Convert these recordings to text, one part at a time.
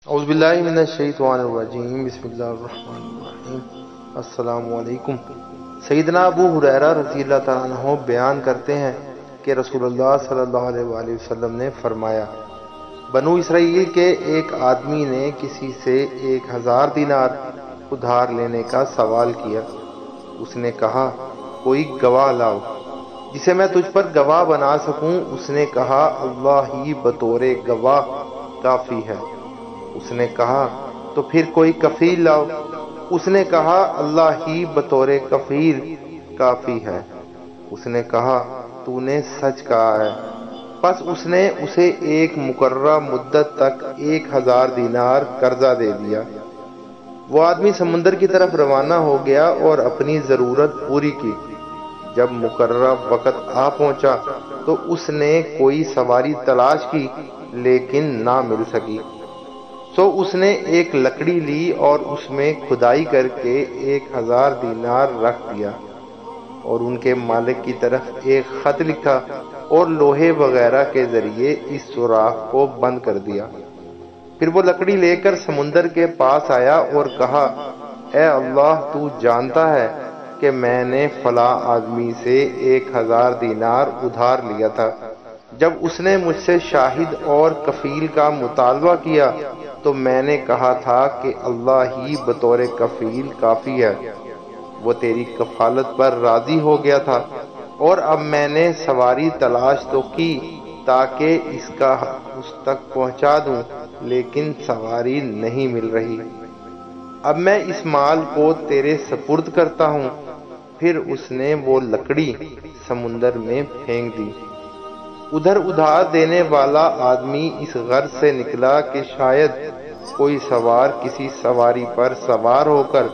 اعوذ باللہ من الشیطان الرجیم، بسم اللہ الرحمن الرحیم۔ السلام علیکم۔ سیدنا ابو ہریرہ رضی اللہ تعالیٰ عنہ بیان کرتے ہیں کہ رسول اللہ صلی اللہ علیہ وآلہ وسلم نے فرمایا، بنو اسرائیل کے ایک آدمی نے کسی سے 1000 دینار ادھار لینے کا سوال کیا۔ اس نے کہا، کوئی گواہ لاؤ جسے میں تجھ پر گواہ بنا سکوں۔ اس نے کہا، اللہ ہی بطور گواہ کافی ہے۔ اس نے کہا، تو پھر کوئی کفیل لاؤ۔ اس نے کہا، اللہ ہی بطور کفیل کافی ہے۔ اس نے کہا، تو نے سچ کہا ہے۔ پس اس نے اسے ایک مقررہ مدت تک 1000 دینار قرضہ دے دیا۔ وہ آدمی سمندر کی طرف روانہ ہو گیا اور اپنی ضرورت پوری کی۔ جب مقررہ وقت آ پہنچا تو اس نے کوئی سواری تلاش کی لیکن نہ مل سکی۔ سو اس نے ایک لکڑی لی اور اس میں کھدائی کر کے 1000 دینار رکھ دیا اور ان کے مالک کی طرف ایک خط لکھا اور لوہے وغیرہ کے ذریعے اس سوراخ کو بند کر دیا۔ پھر وہ لکڑی لے کر سمندر کے پاس آیا اور کہا، اے اللہ، تو جانتا ہے کہ میں نے فلاں آدمی سے 1000 دینار ادھار لیا تھا۔ جب اس نے مجھ سے شاہد اور کفیل کا مطالبہ کیا تو میں نے کہا تھا کہ اللہ ہی بطور کفیل کافی ہے۔ وہ تیری کفالت پر راضی ہو گیا تھا اور اب میں نے سواری تلاش تو کی تاکہ اس کا اس تک پہنچا دوں، لیکن سواری نہیں مل رہی۔ اب میں اس مال کو تیرے سپرد کرتا ہوں۔ پھر اس نے وہ لکڑی سمندر میں پھینک دی۔ ادھر ادھار دینے والا آدمی اس غرض سے نکلا کہ شاید کوئی سوار کسی سواری پر سوار ہو کر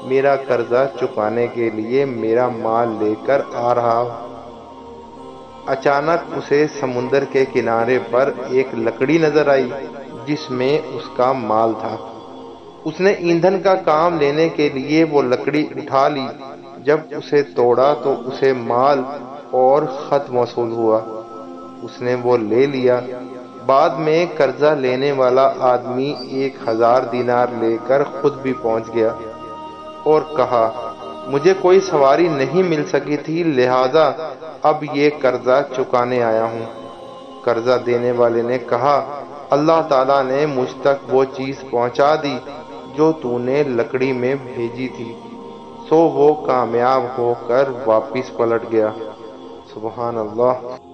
میرا قرضہ چکانے کے لیے میرا مال لے کر آ رہا ہو۔ اچانک اسے سمندر کے کنارے پر ایک لکڑی نظر آئی جس میں اس کا مال تھا۔ اس نے ایندھن کا کام لینے کے لیے وہ لکڑی اٹھا لی۔ جب اسے توڑا تو اسے مال اور خط موصول ہوا۔ اس نے وہ لے لیا۔ بعد میں قرضہ لینے والا آدمی 1000 دینار لے کر خود بھی پہنچ گیا اور کہا، مجھے کوئی سواری نہیں مل سکی تھی، لہذا اب یہ قرضہ چکانے آیا ہوں۔ قرضہ دینے والے نے کہا، اللہ تعالیٰ نے مجھ تک وہ چیز پہنچا دی جو تو نے لکڑی میں بھیجی تھی۔ سو وہ کامیاب ہو کر واپس پلٹ گیا۔ سبحان اللہ۔